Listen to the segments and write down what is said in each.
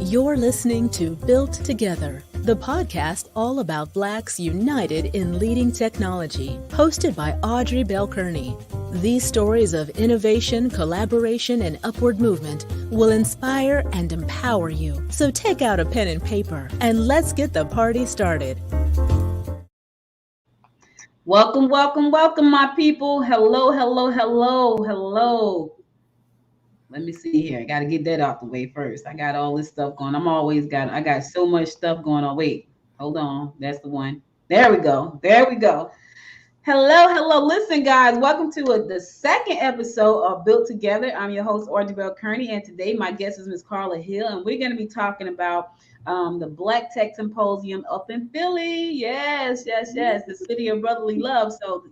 You're listening to Built Together, the podcast all about Blacks united in leading technology, hosted by Audrey Bell-Kearney. These stories of innovation, collaboration, and upward movement will inspire and empower you. So take out a pen and paper and let's get the party started. Welcome, welcome, welcome, my people. Hello, hello, hello, hello. Let me see here. I got to get that out the way first. I got all this stuff going. I got so much stuff going on. Wait, hold on. That's the one. There we go. There we go. Hello, hello. Listen, guys, welcome to the second episode of Built Together. I'm your host, Audrey Bell-Kearney, and today my guest is Ms. Karla Hill, and we're going to be talking about the Black Tech Symposium up in Philly. Yes, the city of brotherly love. So,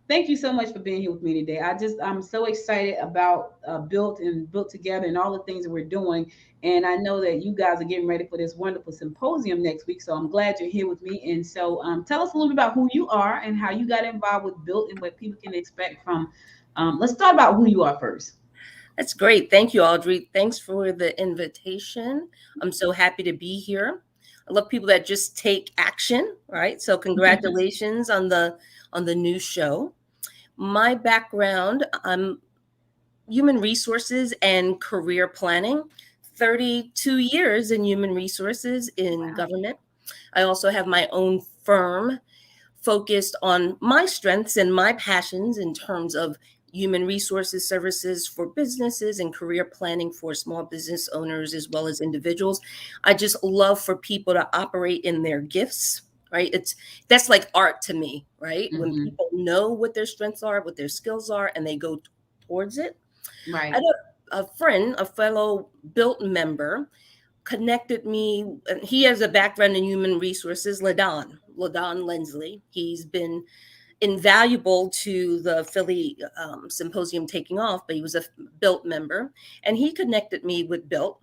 thank you so much for being here with me today. I'm so excited about Built Together and all the things that we're doing. And I know that you guys are getting ready for this wonderful symposium next week. So I'm glad you're here with me. And so tell us a little bit about who you are and how you got involved with Built and what people can expect from. Let's start about who you are first. That's great. Thank you, Audrey. Thanks for the invitation. I'm so happy to be here. I love people that just take action, right? So congratulations on the new show. My background, I'm human resources and career planning, 32 years in human resources in government. I also have my own firm focused on my strengths and my passions in terms of human resources services for businesses and career planning for small business owners as well as individuals. I just love for people to operate in their gifts, right? That's like art to me, right? Mm-hmm. When people know what their strengths are, what their skills are, and they go towards it. Right. I had a friend, a fellow Built member, connected me. He has a background in human resources, LaDon Lensley. He's been invaluable to the Philly symposium taking off, but he was a Built member, and he connected me with Built.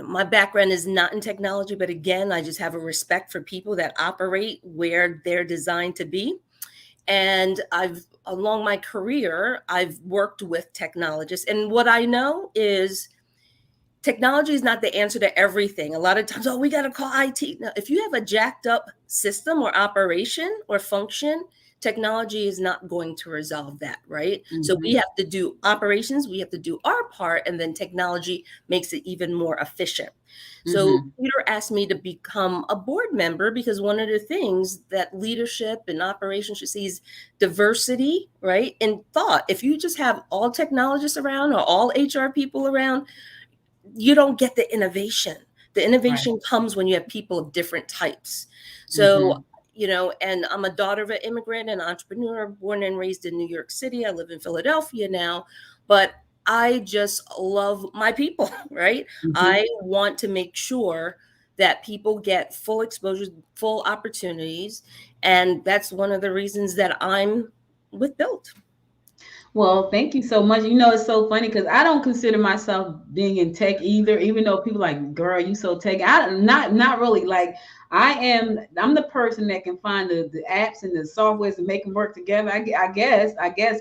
My background is not in technology, but again, I just have a respect for people that operate where they're designed to be. And along my career, I've worked with technologists. And what I know is technology is not the answer to everything. A lot of times, we got to call IT. Now, if you have a jacked up system or operation or function, technology is not going to resolve that, right? Mm-hmm. So we have to do operations, we have to do our part, and then technology makes it even more efficient. Mm-hmm. So Peter asked me to become a board member because one of the things that leadership and operations should see is diversity, right? In thought. If you just have all technologists around or all HR people around, you don't get the innovation. The innovation comes when you have people of different types. So, and I'm a daughter of an immigrant and entrepreneur, born and raised in New York City. I live in Philadelphia now, but I just love my people, right? Mm-hmm. I want to make sure that people get full exposure, full opportunities. And that's one of the reasons that I'm with Built. Well, thank you so much. It's so funny because I don't consider myself being in tech either, even though people are like, girl, you so tech. I'm not really. Like, I'm the person that can find the apps and the softwares and make them work together. I guess.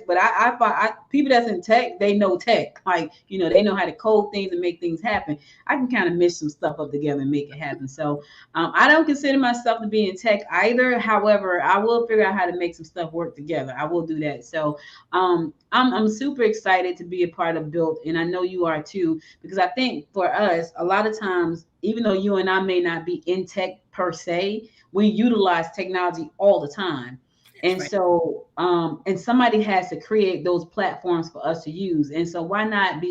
But I people that's in tech, they know tech. Like, they know how to code things and make things happen. I can kind of mish some stuff up together and make it happen. So I don't consider myself to be in tech either. However, I will figure out how to make some stuff work together. I will do that. So I'm super excited to be a part of Built, and I know you are too, because I think for us, a lot of times, even though you and I may not be in tech per se, we utilize technology all the time. And so, and somebody has to create those platforms for us to use. And so why not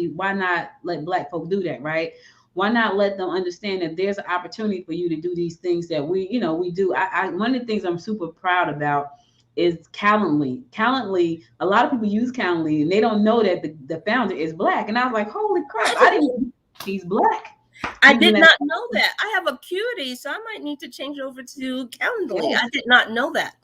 let Black folk do that, right? Why not let them understand that there's an opportunity for you to do these things that we do. One of the things I'm super proud about is Calendly. Calendly, a lot of people use Calendly and they don't know that the founder is Black. And I was like, holy crap, I didn't know he's Black. I did not know that. I have Acuity, so I might need to change over to Calendly. Yes. I did not know that.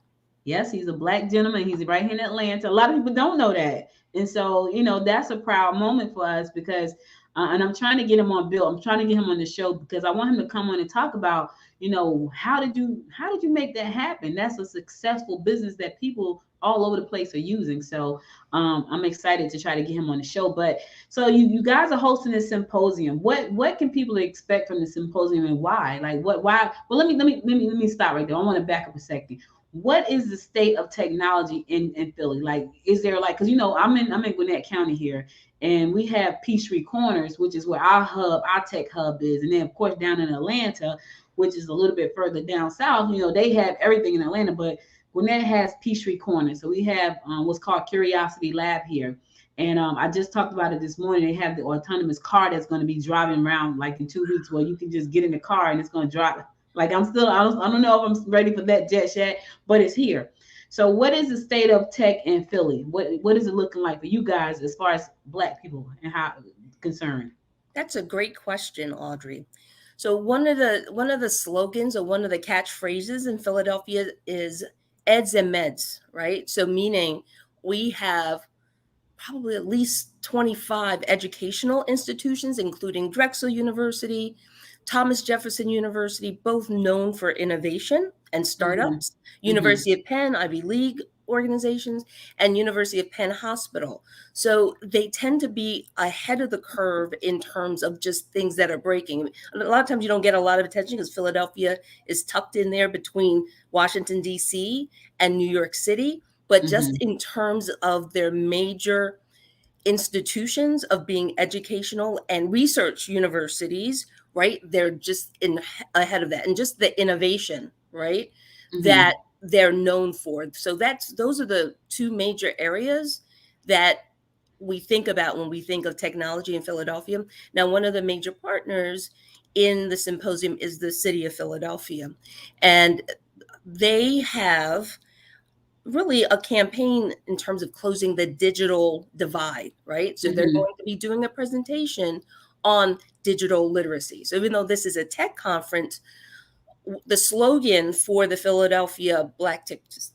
Yes, he's a Black gentleman. He's right here in Atlanta. A lot of people don't know that. And so, that's a proud moment for us because, and I'm trying to get him on Built. I'm trying to get him on the show because I want him to come on and talk about, how did you make that happen? That's a successful business that people all over the place are using. So I'm excited to try to get him on the show. But so you guys are hosting this symposium. What can people expect from the symposium, and why? Like why? Well, let me stop right there. I want to back up a second. What is the state of technology in Philly? Like, is there like, because I'm in Gwinnett County here, and we have Peachtree Corners, which is where our tech hub is, and then of course down in Atlanta, which is a little bit further down south, they have everything in Atlanta, but Gwinnett has Peachtree Corners. So we have what's called Curiosity Lab here. And I just talked about it this morning. They have the autonomous car that's going to be driving around like in 2 weeks, where you can just get in the car and it's going to drive. Like I don't know if I'm ready for that jet yet, but it's here. So what is the state of tech in Philly? What is it looking like for you guys as far as Black people and how concerned? That's a great question, Audrey. So one of the slogans or one of the catchphrases in Philadelphia is eds and meds, right? So meaning we have probably at least 25 educational institutions, including Drexel University, Thomas Jefferson University, both known for innovation and startups, University of Penn, Ivy League organizations, and University of Penn Hospital. So they tend to be ahead of the curve in terms of just things that are breaking. A lot of times you don't get a lot of attention because Philadelphia is tucked in there between Washington, D.C. and New York City. But just in terms of their major institutions of being educational and research universities, right? They're just ahead of that, and just the innovation, right? That they're known for. So those are the two major areas that we think about when we think of technology in Philadelphia. Now, one of the major partners in the symposium is the city of Philadelphia, and they have really a campaign in terms of closing the digital divide, right? So they're going to be doing a presentation on digital literacy. So even though this is a tech conference, the slogan for the Philadelphia Black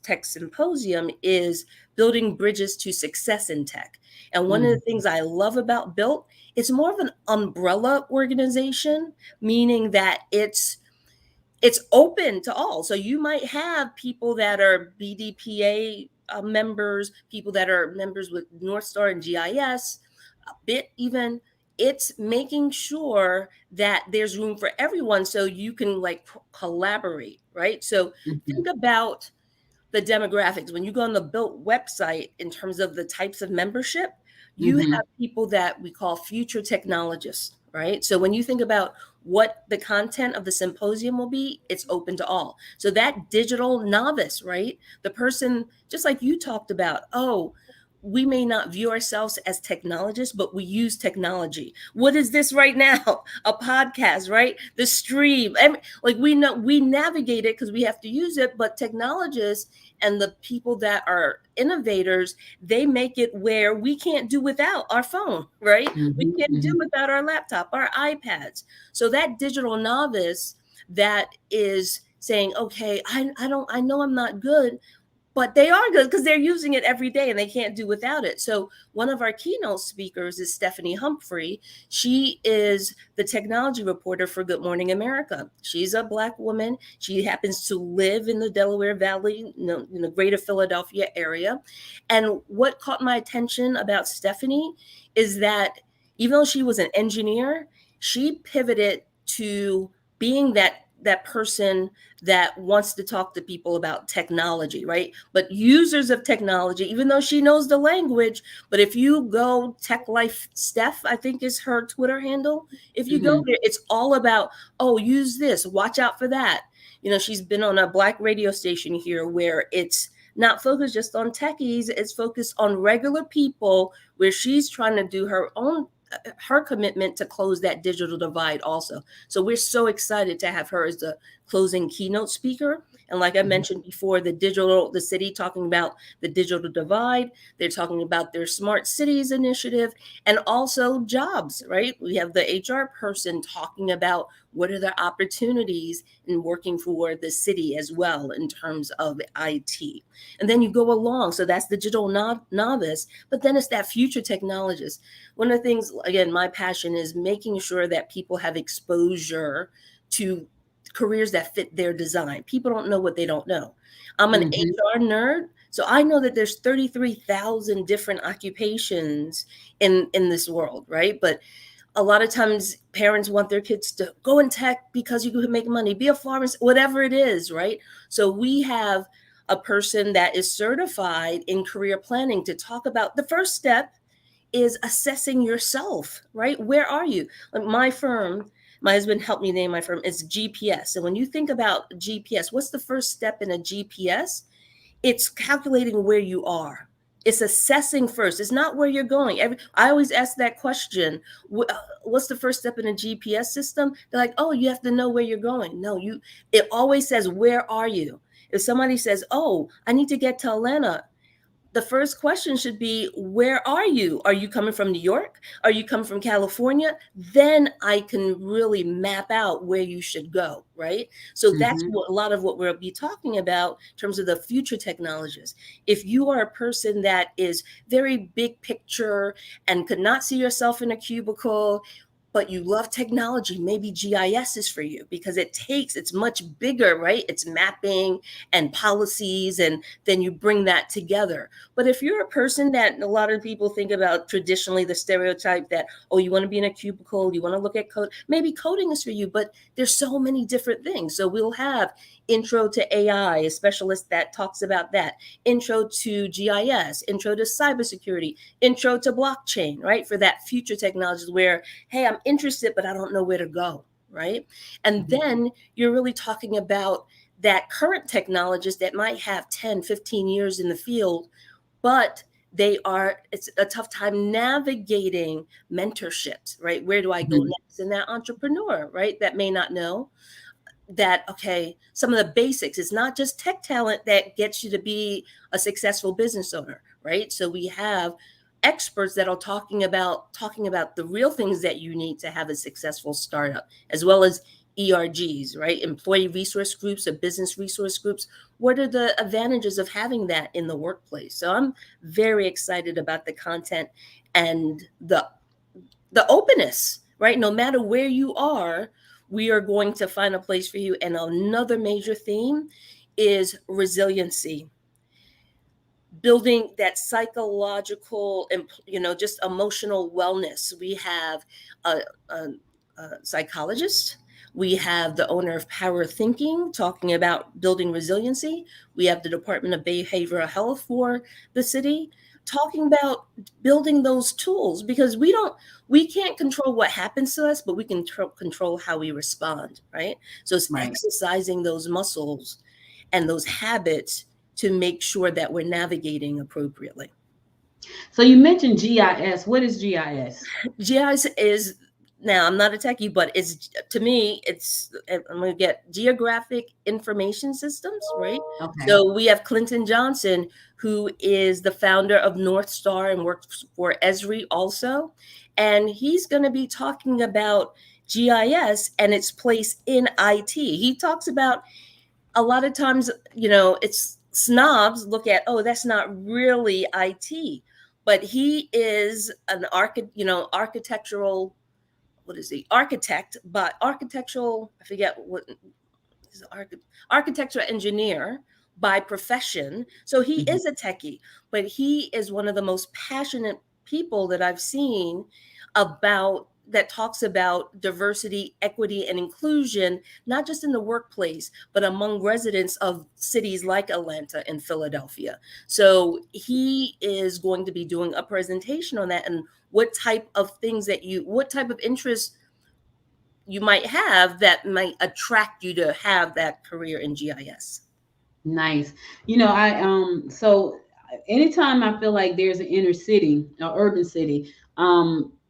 Tech Symposium is building bridges to success in tech. And one of the things I love about Built, it's more of an umbrella organization, meaning that it's open to all. So you might have people that are BDPA members, people that are members with Northstar and GIS, a bit even. It's making sure that there's room for everyone so you can like collaborate, right? So think about the demographics. When you go on the Built website in terms of the types of membership, you have people that we call future technologists, right? So when you think about what the content of the symposium will be, it's open to all. So that digital novice, right? The person, just like you talked about, we may not view ourselves as technologists, but we use technology. What is this right now? A podcast, right? The stream. Like we know, we navigate it because we have to use it, but technologists and the people that are innovators, they make it where we can't do without our phone, right? We can't do without our laptop, our iPads. So that digital novice that is saying, okay, I know I'm not good, but they are good because they're using it every day and they can't do without it. So one of our keynote speakers is Stephanie Humphrey. She is the technology reporter for Good Morning America. She's a Black woman. She happens to live in the Delaware Valley, in the greater Philadelphia area. And what caught my attention about Stephanie is that even though she was an engineer, she pivoted to being that person that wants to talk to people about technology, right? But users of technology, even though she knows the language, but if you go Tech Life Steph, I think is her Twitter handle. If you go there, it's all about, use this, watch out for that. She's been on a Black radio station here where it's not focused just on techies, it's focused on regular people, where she's trying to do her commitment to close that digital divide also. So we're so excited to have her as the closing keynote speaker. And like I mentioned before, the city talking about the digital divide, they're talking about their smart cities initiative, and also jobs, right? We have the HR person talking about what are the opportunities in working for the city as well in terms of IT. And then you go along. So that's the digital novice, but then it's that future technologist. One of the things, again, my passion is making sure that people have exposure to careers that fit their design. People don't know what they don't know. I'm an Mm-hmm. HR nerd, so I know that there's 33,000 different occupations in this world, right? But a lot of times parents want their kids to go in tech because you can make money, be a pharmacist, whatever it is, right? So we have a person that is certified in career planning to talk about the first step is assessing yourself, right? Where are you? Like my firm, my husband helped me name my firm, is GPS. And when you think about GPS, what's the first step in a GPS? It's calculating where you are. It's assessing first. It's not where you're going. I always ask that question. What's the first step in a GPS system? They're like, oh, you have to know where you're going. No, it always says, where are you? If somebody says, oh, I need to get to Atlanta, the first question should be, where are you? Are you coming from New York? Are you coming from California? Then I can really map out where you should go, right? So that's Mm-hmm. what a lot of what we'll be talking about in terms of the future technologies. If you are a person that is very big picture and could not see yourself in a cubicle, but you love technology, maybe GIS is for you because it's much bigger, right? It's mapping and policies, and then you bring that together. But if you're a person that a lot of people think about traditionally the stereotype that, oh, you want to be in a cubicle, you want to look at code, maybe coding is for you, but there's so many different things. So we'll have intro to AI, a specialist that talks about that, intro to GIS, intro to cybersecurity, intro to blockchain, right? For that future technologies where, hey, I'm interested, but I don't know where to go, right? And then you're really talking about that current technologists that might have 10, 15 years in the field, but it's a tough time navigating mentorships, right? Where do I go Mm-hmm. next? And that entrepreneur, right, that may not know that, okay, some of the basics, it's not just tech talent that gets you to be a successful business owner, right? So we have experts that are talking about the real things that you need to have a successful startup, as well as ERGs, right? Employee resource groups or business resource groups. What are the advantages of having that in the workplace? So I'm very excited about the content and the openness, right? No matter where you are, we are going to find a place for you. And another major theme is resiliency, building that psychological and just emotional wellness. We have a psychologist. We have the owner of Power Thinking talking about building resiliency. We have the Department of Behavioral Health for the city talking about building those tools, because we can't control what happens to us, but we can control how we respond, right? So it's Right. exercising those muscles and those habits to make sure that we're navigating appropriately. So you mentioned GIS. What is GIS? GIS is, now I'm not a techie, but it's, to me, I'm going to get geographic information systems, right? Okay. So we have Clinton Johnson, who is the founder of Northstar and works for Esri also. And he's going to be talking about GIS and its place in IT. He talks about, a lot of times, it's snobs look at, oh, that's not really IT, but he is an architectural, what is he? Architect, but architectural, I forget what is architectural engineer by profession. So he Mm-hmm. is a techie, but he is one of the most passionate people that I've seen that talks about diversity, equity, and inclusion, not just in the workplace, but among residents of cities like Atlanta and Philadelphia. So he is going to be doing a presentation on that and what type of interest you might have that might attract you to have that career in GIS. Nice. I so anytime I feel like there's an inner city or urban city,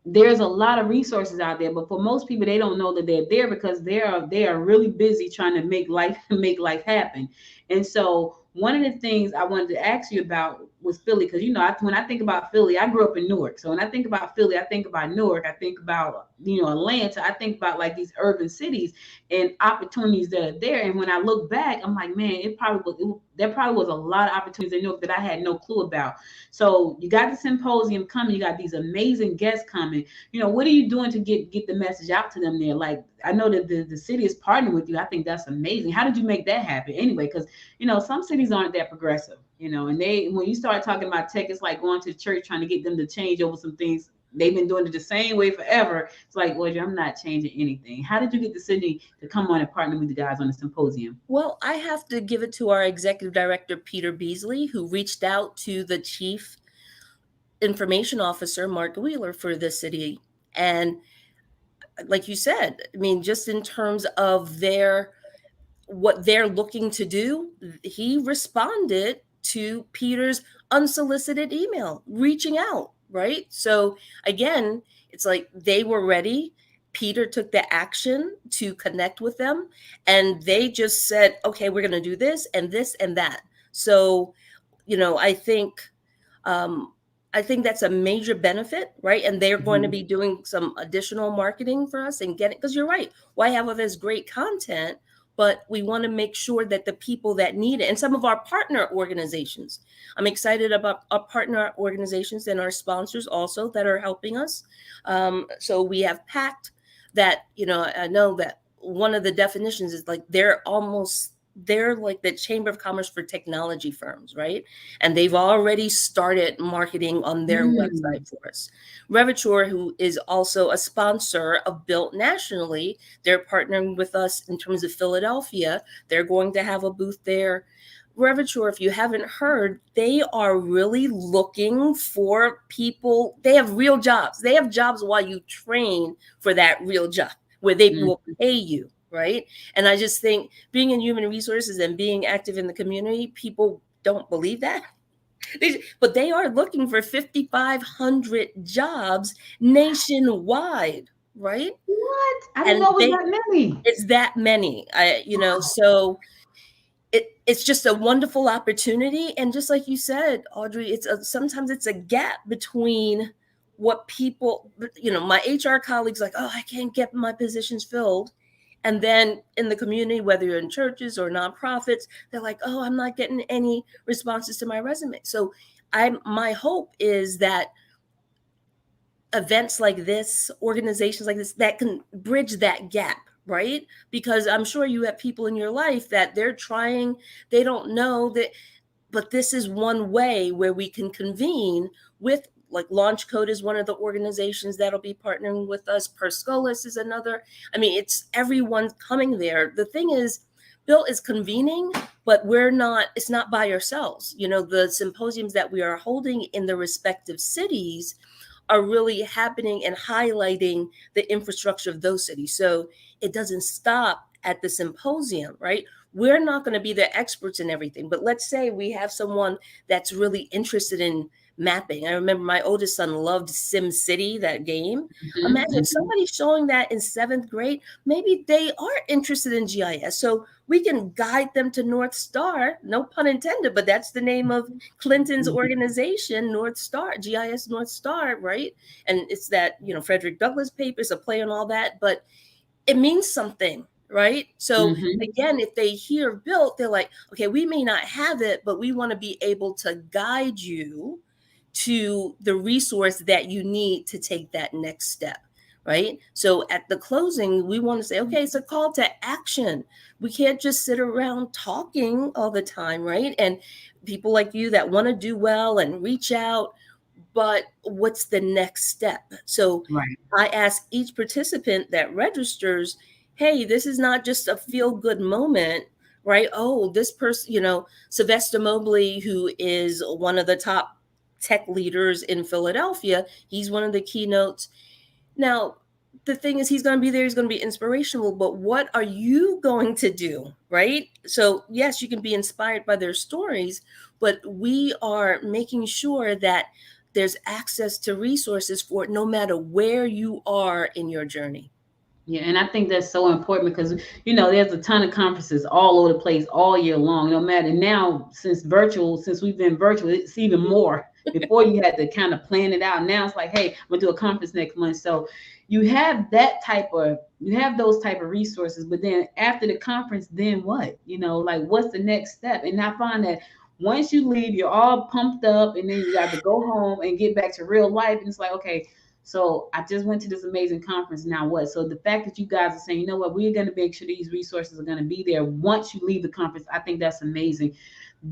there's a lot of resources out there, but for most people, they don't know that they're there because they are really busy trying to make life make life happen. And so one of the things I wanted to ask you about was Philly, because when I think about Philly, I grew up in Newark. So when I think about Philly, I think about Newark. I think about Atlanta. I think about like these urban cities and opportunities that are there. And when I look back, I'm like, man, there probably was a lot of opportunities in Newark that I had no clue about. So you got the symposium coming. You got these amazing guests coming. What are you doing to get the message out to them there? Like, I know that the city is partnering with you. I think that's amazing. How did you make that happen anyway? Because some cities aren't that progressive, and when you start talking about tech, it's like going to church trying to get them to change over some things. They've been doing it the same way forever. It's like, well, I'm not changing anything. How did you get the city to come on and partner with you guys on the symposium? Well, I have to give it to our executive director, Peter Beasley, who reached out to the chief information officer, Mark Wheeler, for the city. And like you said, I mean, just in terms of what they're looking to do, he responded to Peter's unsolicited email, reaching out, right? So again, it's like they were ready. Peter took the action to connect with them, and they just said, okay, we're going to do this and this and that. So, I think that's a major benefit, right? And they're going to be doing some additional marketing for us and getting, because you're right. Why have all this great content? But we want to make sure that the people that need it, and some of our partner organizations, I'm excited about our partner organizations and our sponsors also that are helping us. So we have PACT that, I know that one of the definitions is like they're like the Chamber of Commerce for technology firms, right? And they've already started marketing on their website for us. Reviture, who is also a sponsor of Built nationally, they're partnering with us in terms of Philadelphia. They're going to have a booth there. Reviture, if you haven't heard, they are really looking for people. They have real jobs. They have jobs while you train for that real job where they will pay you. Right. And I just think being in human resources and being active in the community, people don't believe that. But they are looking for 5,500 jobs nationwide. Right. What? I didn't know it was that many. It's that many. So it's just a wonderful opportunity. And just like you said, Audrey, sometimes it's a gap between what people, my HR colleagues like, oh, I can't get my positions filled. And then in the community, whether you're in churches or nonprofits, they're like, oh, I'm not getting any responses to my resume. So my hope is that events like this, organizations like this, that can bridge that gap, right? Because I'm sure you have people in your life that they're trying, they don't know that, but this is one way where we can convene with, like Launch Code is one of the organizations that'll be partnering with us. Perscolas is another. I mean, it's everyone coming there. The thing is, Bill is convening, but it's not by ourselves. The symposiums that we are holding in the respective cities are really happening and highlighting the infrastructure of those cities. So it doesn't stop at the symposium, right? We're not going to be the experts in everything, but let's say we have someone that's really interested in mapping. I remember my oldest son loved Sim City, that game. Imagine somebody showing that in 7th grade. Maybe they are interested in GIS. So we can guide them to Northstar, no pun intended, but that's the name of Clinton's organization, Northstar, GIS Northstar, right? And it's that, Frederick Douglass papers, a play on all that, but it means something. Right. So again, if they hear Built, they're like, okay, we may not have it, but we want to be able to guide you to the resource that you need to take that next step. Right. So at the closing, we want to say, okay, it's a call to action. We can't just sit around talking all the time. Right. And people like you that want to do well and reach out. But what's the next step? So I ask each participant that registers, hey, this is not just a feel-good moment, right? Oh, this person, Sylvester Mobley, who is one of the top tech leaders in Philadelphia, he's one of the keynotes. Now, the thing is, he's going to be there, he's going to be inspirational, but what are you going to do, right? So yes, you can be inspired by their stories, but we are making sure that there's access to resources for it, no matter where you are in your journey. Yeah, and I think that's so important because there's a ton of conferences all over the place all year long. No matter now, since we've been virtual, it's even more. Before you had to kind of plan it out. Now it's like, hey, we'll do a conference next month. So you have those type of resources, but then after the conference, then what? Like what's the next step? And I find that once you leave, you're all pumped up, and then you got to go home and get back to real life. And it's like, okay, so I just went to this amazing conference. Now what? So the fact that you guys are saying, you know what, we're going to make sure these resources are going to be there once you leave the conference, I think that's amazing.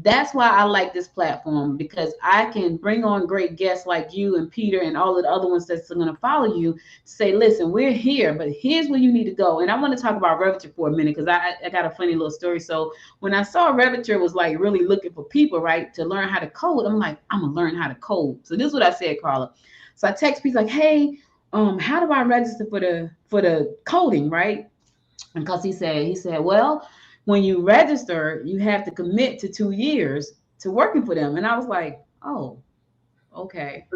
That's why I like this platform, because I can bring on great guests like you and Peter and all of the other ones that's going to follow you to say, listen, we're here, but here's where you need to go. And I want to talk about Reviture for a minute, because I got a funny little story. So when I saw Reviture was like really looking for people, right, to learn how to code, I'm like, I'm going to learn how to code. So this is what I said, Karla. So I text people like, hey, how do I register for the coding, right? Because he said, well, when you register, you have to commit to 2 years to working for them. And I was like, oh, okay.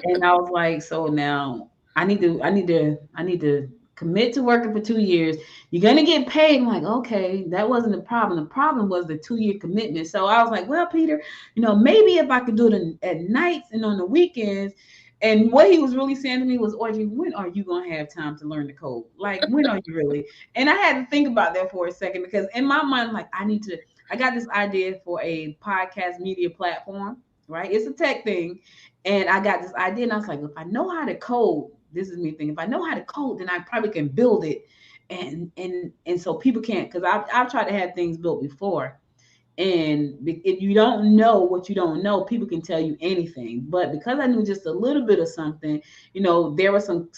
And I was like, so now I need to commit to working for 2 years. You're gonna get paid. I'm like, okay, that wasn't the problem. The problem was the 2 year commitment. So I was like, well, Peter, maybe if I could do it at nights and on the weekends. And what he was really saying to me was, Audrey, when are you gonna have time to learn the code? Like, when are you really? And I had to think about that for a second, because in my mind, I'm like, I got this idea for a podcast media platform, right? It's a tech thing. And I got this idea, and I was like, if I know how to code, this is me thinking, if I know how to code, then I probably can build it. And so people can't, because I've tried to have things built before. And if you don't know what you don't know, people can tell you anything. But because I knew just a little bit of something, there were some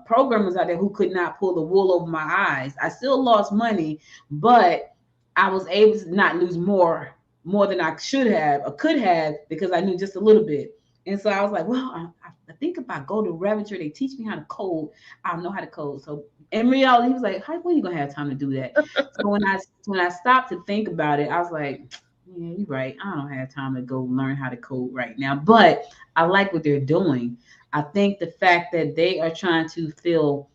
programmers out there who could not pull the wool over my eyes. I still lost money, but I was able to not lose more than I should have or could have, because I knew just a little bit. And so I was like, well, I think if I go to Reviture, they teach me how to code, I'll know how to code. So in reality, he was like, how, when are you gonna have time to do that? So when I stopped to think about it, I was like, yeah, you're right. I don't have time to go learn how to code right now. But I like what they're doing. I think the fact that they are trying to fill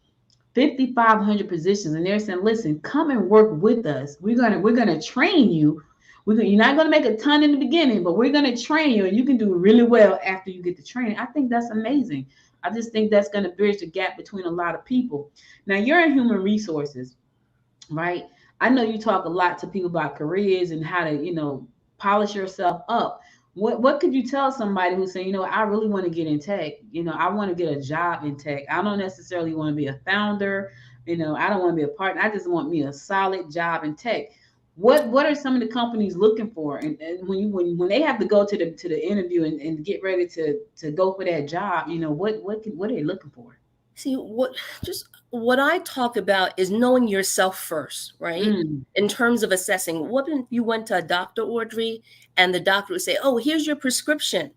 5,500 positions, and they're saying, listen, come and work with us. We're gonna train you. You're not gonna make a ton in the beginning, but we're gonna train you, and you can do really well after you get the training. I think that's amazing. I just think that's gonna bridge the gap between a lot of people. Now you're in human resources, right? I know you talk a lot to people about careers and how to, polish yourself up. What could you tell somebody who's saying, I really want to get in tech, I want to get a job in tech. I don't necessarily want to be a founder, I don't want to be a partner. I just want me a solid job in tech. What are some of the companies looking for? And when they have to go to the interview and get ready to go for that job, what are they looking for? See, what I talk about is knowing yourself first, right? Mm. In terms of assessing. What if you went to a doctor, Audrey, and the doctor would say, oh, here's your prescription.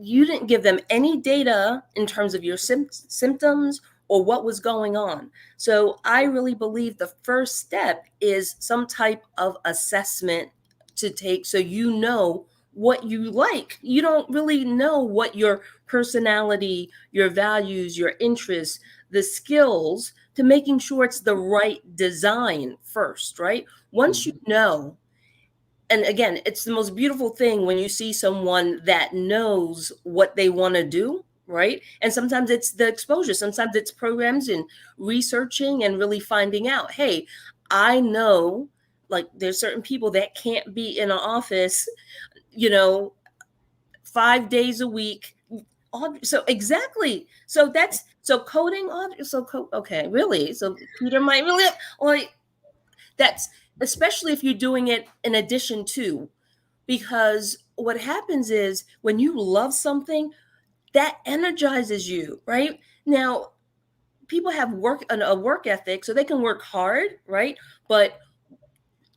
You didn't give them any data in terms of your symptoms or what was going on. So I really believe the first step is some type of assessment to take, so you know what you like. You don't really know what your personality, your values, your interests, the skills, to making sure it's the right design first, right? Once you know, and again, it's the most beautiful thing when you see someone that knows what they want to do, right? And sometimes it's the exposure, sometimes it's programs and researching and really finding out, hey, I know, like, there's certain people that can't be in an office, 5 days a week. So exactly. So coding. Okay, really. So Peter might really, like, that's, especially if you're doing it in addition to, because what happens is when you love something, that energizes you, right? Now, people have a work ethic, so they can work hard, right? But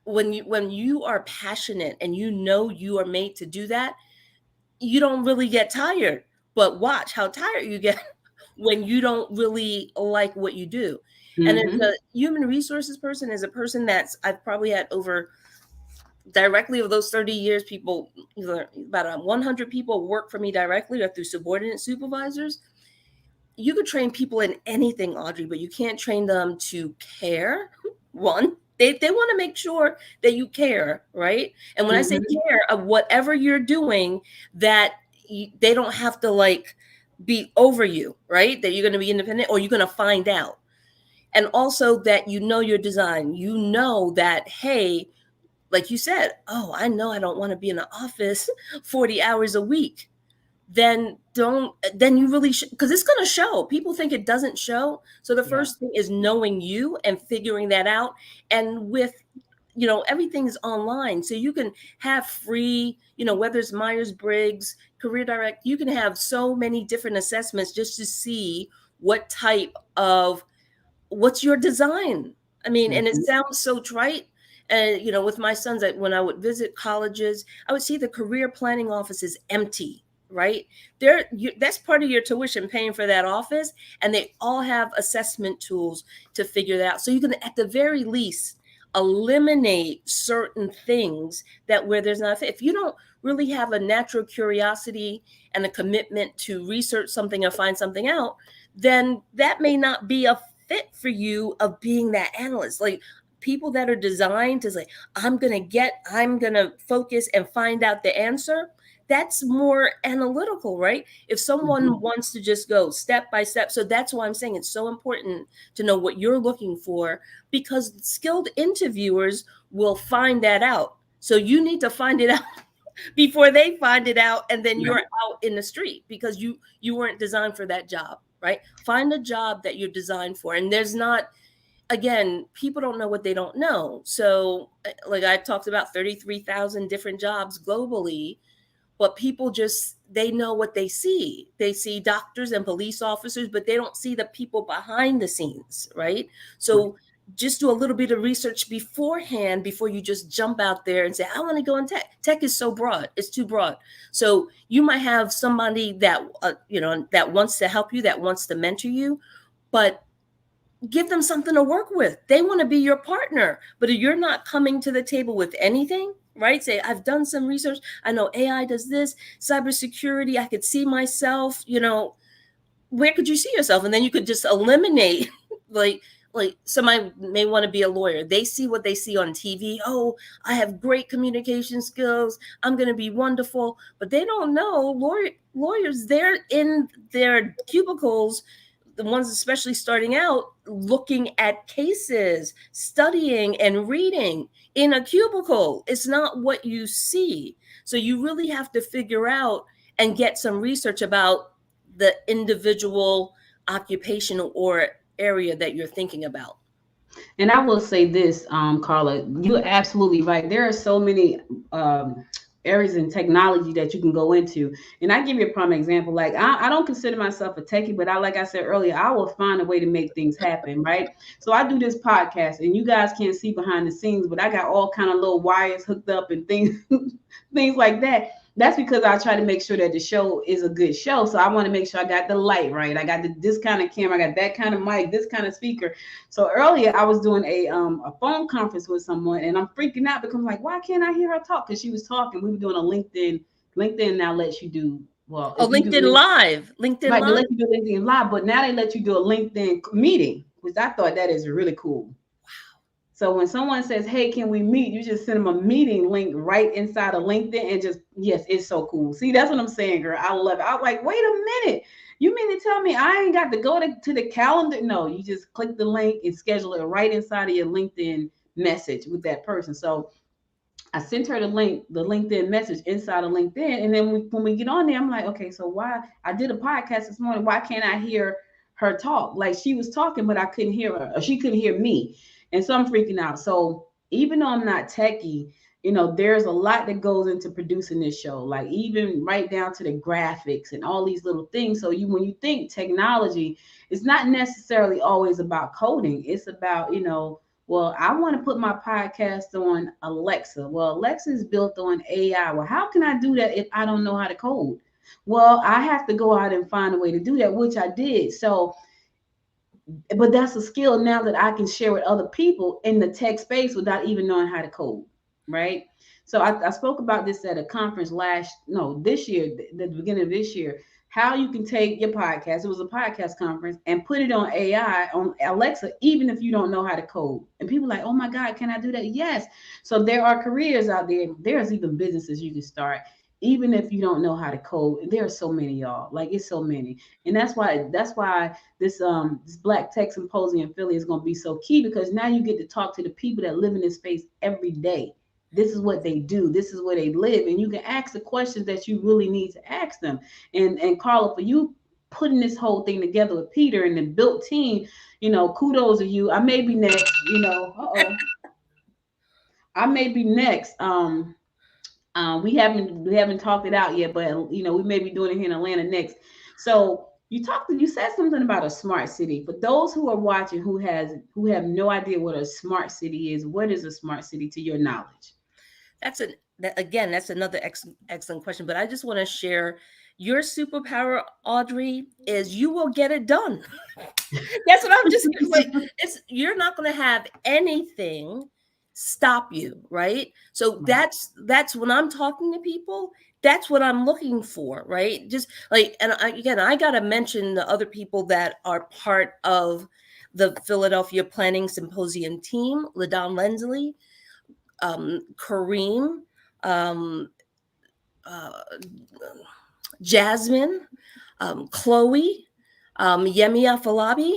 when you are passionate and you are made to do that, you don't really get tired. But watch how tired you get when you don't really like what you do. And as Mm-hmm. a human resources person, as a person I've probably had directly of those 30 years, people, about 100 people work for me directly or through subordinate supervisors. you could train people in anything, Audrey, but you can't train them to care. One, they want to make sure that you care, right? And when I say care of whatever you're doing, that they don't have to like be over you, right? That you're going to be independent, or you're going to find out. And also that you know your design. You know that, hey, like you said, oh, I know I don't want to be in the office 40 hours a week. Then you really should, because it's going to show. People think it doesn't show. So the first thing is knowing you and figuring that out. And with, everything's online. So you can have free, whether it's Myers-Briggs, Career Direct, you can have so many different assessments just to see what's your design. I mean, and it sounds so trite. And, with my sons, when I would visit colleges, I would see the career planning offices empty, right? That's part of your tuition, paying for that office. And they all have assessment tools to figure that out. So you can, at the very least, eliminate certain things that where there's not a fit. If you don't really have a natural curiosity and a commitment to research something or find something out, then that may not be a fit for you of being that analyst. Like, people that are designed to say, I'm going to focus and find out the answer. That's more analytical, right? If someone wants to just go step by step. So that's why I'm saying it's so important to know what you're looking for, because skilled interviewers will find that out. So you need to find it out before they find it out. And then you're out in the street because you weren't designed for that job, right? Find a job that you're designed for. And there's not, again, people don't know what they don't know. So like I talked about 33,000 different jobs globally, but people they know what they see. They see doctors and police officers, but they don't see the people behind the scenes, right? So just do a little bit of research beforehand before you just jump out there and say, I want to go in tech. Tech is so broad. It's too broad. So you might have somebody that, that wants to help you, that wants to mentor you, but give them something to work with. They want to be your partner. But if you're not coming to the table with anything, right? Say, I've done some research. I know AI does this, cybersecurity. I could see myself, where could you see yourself? And then you could just eliminate, like somebody may want to be a lawyer. They see what they see on TV. Oh, I have great communication skills. I'm going to be wonderful. But they don't know lawyers, they're in their cubicles, the ones especially starting out, looking at cases, studying and reading in a cubicle. It's not what you see. So you really have to figure out and get some research about the individual occupational or area that you're thinking about. And I will say this, Karla, you're absolutely right. There are so many areas in technology that you can go into. And I give you a prime example. Like, I don't consider myself a techie, but like I said earlier, I will find a way to make things happen, right? So I do this podcast, and you guys can't see behind the scenes, but I got all kind of little wires hooked up and things like that. That's because I try to make sure that the show is a good show. So I want to make sure I got the light right. I got this kind of camera, I got that kind of mic, this kind of speaker. So earlier I was doing a phone conference with someone, and I'm freaking out because I'm like, why can't I hear her talk? Because she was talking. We were doing a LinkedIn. LinkedIn now lets you do LinkedIn Live. LinkedIn Live. Live. They let you do LinkedIn Live, but now they let you do a LinkedIn meeting, which I thought that is really cool. So when someone says, hey, can we meet? You just send them a meeting link right inside of LinkedIn and just, yes, it's so cool. See, that's what I'm saying, girl. I love it. I was like, wait a minute. You mean to tell me I ain't got to go to the calendar? No, you just click the link and schedule it right inside of your LinkedIn message with that person. So I sent her the LinkedIn message inside of LinkedIn. And then when we get on there, I'm like, okay, so why? I did a podcast this morning. Why can't I hear her talk? Like, she was talking, but I couldn't hear her, or she couldn't hear me. And so I'm freaking out. So even though I'm not techie, there's a lot that goes into producing this show, like even right down to the graphics and all these little things. So when you think technology, it's not necessarily always about coding. It's about, well, I want to put my podcast on Alexa. Well, Alexa is built on AI. Well, how can I do that if I don't know how to code? Well, I have to go out and find a way to do that, which I did. So, but that's a skill now that I can share with other people in the tech space without even knowing how to code, right? So I spoke about this at a conference this year, the beginning of this year, how you can take your podcast, it was a podcast conference, and put it on AI, on Alexa, even if you don't know how to code. And people are like, oh my God, can I do that? Yes. So there are careers out there. There's even businesses you can start, even if you don't know how to code. There are so many, y'all. Like, it's so many. And that's why this Black Tech Symposium in Philly is going to be so key, because now you get to talk to the people that live in this space every day. This is what they do. This is where they live. And you can ask the questions that you really need to ask them. And Karla, for you putting this whole thing together with Peter and the built team, kudos to you. I may be next, I may be next. We haven't talked it out yet, but we may be doing it here in Atlanta next. So you said something about a smart city. For those who are watching who have no idea what a smart city is, what is a smart city to your knowledge? That's another excellent question. But I just want to share your superpower, Audrey, is you will get it done. That's what I'm just like. You're not going to have anything stop you, right? So that's when I'm talking to people, that's what I'm looking for, right? Just like, and I got to mention the other people that are part of the Philadelphia Planning Symposium team: LaDon Lenslee, Kareem, Jasmine, Chloe, Yemi Afolabi.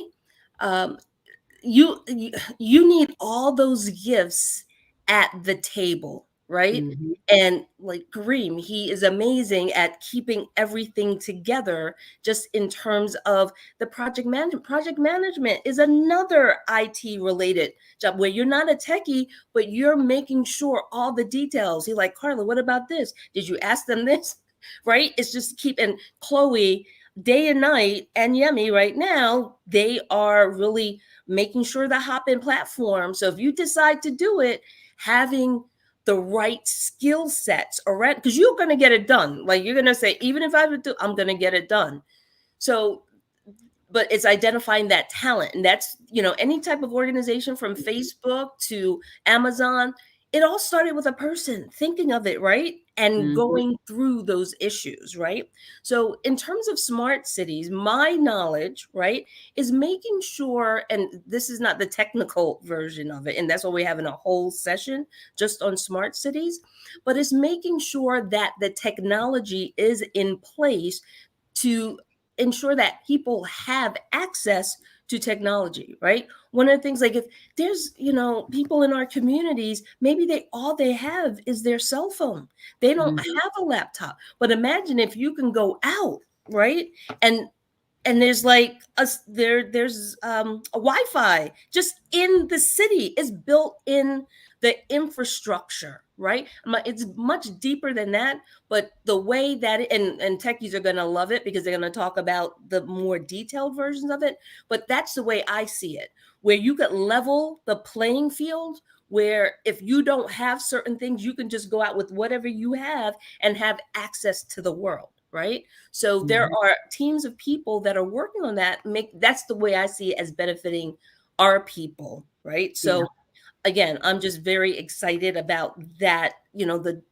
You need all those gifts at the table, right? Mm-hmm. And like Kareem, he is amazing at keeping everything together, just in terms of the project management. Project management is another IT related job where you're not a techie, but you're making sure all the details. You're like, Karla, what about this? Did you ask them this? Right? It's just keeping Chloe day and night, and Yemi right now, they are really making sure the hop-in platform. So if you decide to do it, having the right skill sets around, because you're going to get it done. Like, you're going to say, even if I would do, I'm going to get it done. So, but it's identifying that talent. And that's, any type of organization from Facebook to Amazon, it all started with a person thinking of it, right? And going through those issues, right? So in terms of smart cities, my knowledge, right, is making sure, and this is not the technical version of it, and that's why we're having a whole session just on smart cities, but it's making sure that the technology is in place to ensure that people have access to technology, right? One of the things, like, if there's, people in our communities, maybe all they have is their cell phone. They don't have a laptop. But imagine if you can go out, right? And there's like there's a Wi-Fi just in the city, is built in the infrastructure, right? It's much deeper than that, but the way that and techies are going to love it, because they're going to talk about the more detailed versions of it. But that's the way I see it, where you could level the playing field, where if you don't have certain things, you can just go out with whatever you have and have access to the world. Right. So there are teams of people that are working on that. That's the way I see it as benefiting our people. Right. So again, I'm just very excited about that. The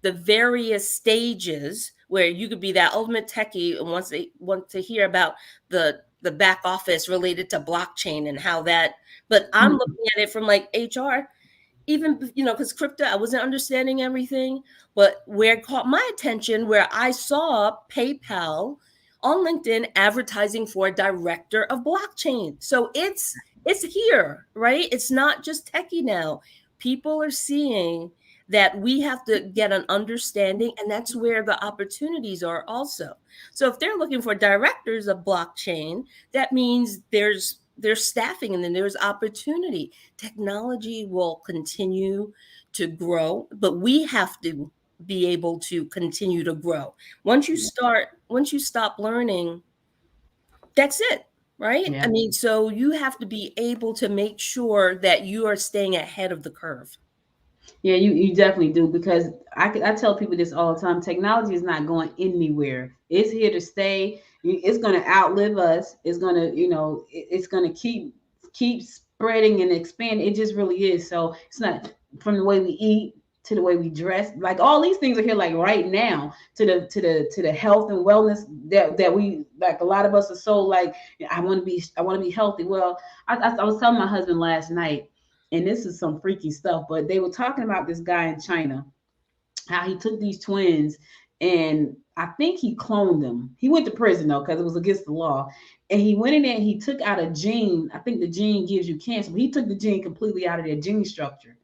various stages where you could be that ultimate techie, and once they want to hear about the back office related to blockchain and how that. But I'm looking at it from like HR. Even, because crypto, I wasn't understanding everything, but where it caught my attention, where I saw PayPal on LinkedIn advertising for a director of blockchain. So it's here, right? It's not just techie now. People are seeing that we have to get an understanding, and that's where the opportunities are also. So if they're looking for directors of blockchain, that means there's staffing, and then there's opportunity. Technology will continue to grow, but we have to be able to continue to grow. Once you stop learning, that's it, right? Yeah. I mean, so you have to be able to make sure that you are staying ahead of the curve. Yeah, you definitely do, because I tell people this all the time. Technology is not going anywhere. It's here to stay. It's going to outlive us. It's going to, it's going to keep spreading and expanding. It just really is. So it's not, from the way we eat, to the way we dress. Like all these things are here like right now, to the health and wellness that we like. A lot of us are so like, I want to be healthy. Well, I was telling my husband last night, and this is some freaky stuff, but they were talking about this guy in China, how he took these twins and I think he cloned them. He went to prison though, because it was against the law. And he went in there and he took out a gene. I think the gene gives you cancer, but he took the gene completely out of their gene structure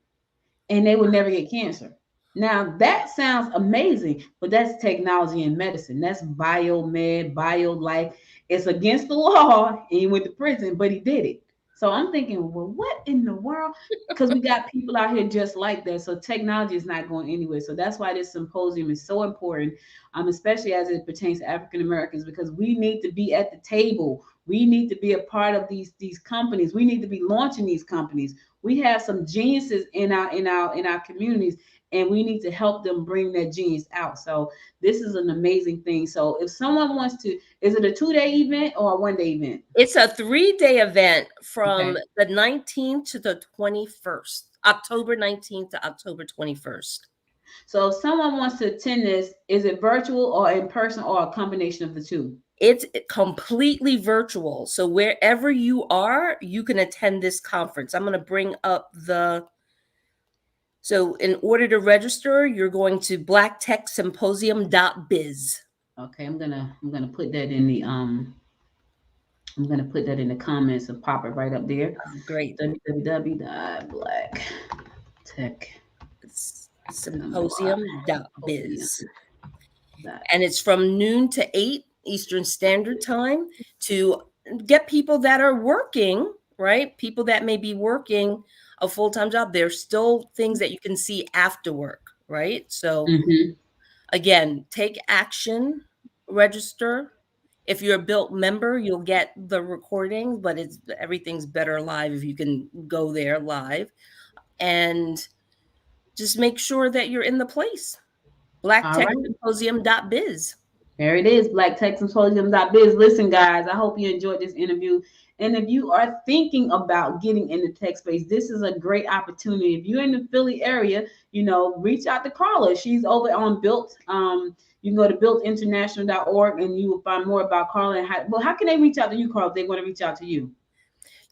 and they would never get cancer. Now that sounds amazing, but that's technology and medicine. That's biomed, bio-life. It's against the law and he went to prison, but he did it. So I'm thinking, well, what in the world? Because we got people out here just like that. So technology is not going anywhere. So that's why this symposium is so important, especially as it pertains to African Americans, because we need to be at the table. We need to be a part of these companies. We need to be launching these companies. We have some geniuses in our communities, and we need to help them bring that genius out. So this is an amazing thing. So if someone wants to, is it a 2-day event or a 1-day event? It's a 3-day event from the 19th to the 21st, October 19th to October 21st. So if someone wants to attend this, is it virtual or in person or a combination of the two? It's completely virtual. So wherever you are, you can attend this conference. I'm going to bring up so in order to register, you're going to blacktechsymposium.biz. Okay, I'm gonna put that in the comments and pop it right up there. Great. www.blacktechsymposium.biz. And it's from noon to 8 Eastern Standard Time to get people that are working, right? People that may be working a full-time job. There's still things that you can see after work, right? So again, take action, register. If you're a Built member, you'll get the recording, but everything's better live if you can go there live. And just make sure that you're in the place. blacktechsymposium.biz. There it is, blacktechsymposium.biz. Listen, guys, I hope you enjoyed this interview. And if you are thinking about getting in the tech space, this is a great opportunity. If you're in the Philly area, reach out to Karla. She's over on Built. You can go to builtinternational.org and you will find more about Karla. And how can they reach out to you, Karla, if they want to reach out to you?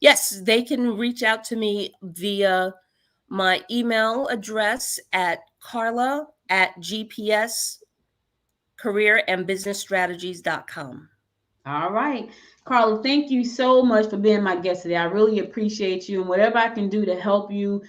Yes, they can reach out to me via my email address at karla@gpscareerandbusinessstrategies.com. All right. Karla, thank you so much for being my guest today. I really appreciate you. And whatever I can do to help you,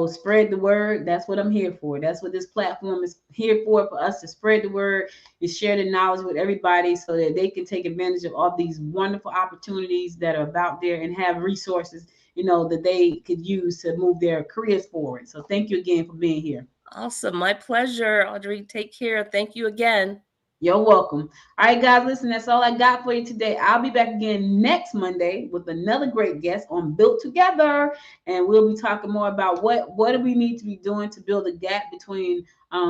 spread the word, that's what I'm here for. That's what this platform is here for us to spread the word, to share the knowledge with everybody so that they can take advantage of all these wonderful opportunities that are about there and have resources, that they could use to move their careers forward. So thank you again for being here. Awesome. My pleasure, Audrey. Take care. Thank you again. You're welcome. All right, guys, listen, that's all I got for you today. I'll be back again next Monday with another great guest on Built Together. And we'll be talking more about what do we need to be doing to build a gap between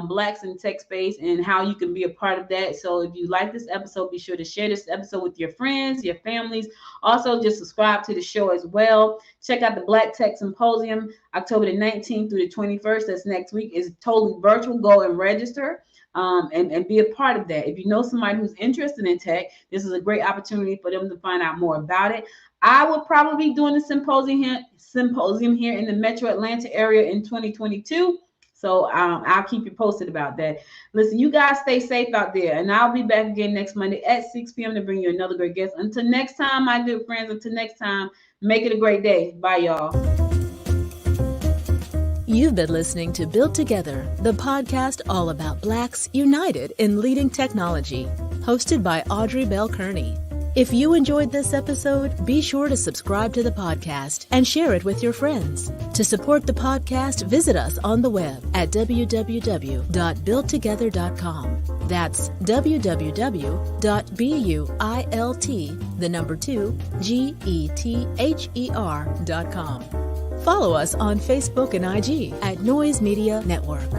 Blacks in tech space and how you can be a part of that. So if you like this episode, be sure to share this episode with your friends, your families. Also, just subscribe to the show as well. Check out the Black Tech Symposium, October the 19th through the 21st. That's next week. It's totally virtual. Go and register. And be a part of that. If you know somebody who's interested in tech, this is a great opportunity for them to find out more about it. I will probably be doing a symposium here in the Metro Atlanta area in 2022. So I'll keep you posted about that. Listen, you guys stay safe out there, and I'll be back again next Monday at 6 p.m. to bring you another great guest. Until next time, my good friends, until next time, make it a great day. Bye, y'all. You've been listening to Built Together, the podcast all about Blacks united in leading technology, hosted by Audrey Bell Kearney. If you enjoyed this episode, be sure to subscribe to the podcast and share it with your friends. To support the podcast, visit us on the web at www.builttogether.com. That's www.built2gether.com. Follow us on Facebook and IG at Noise Media Network.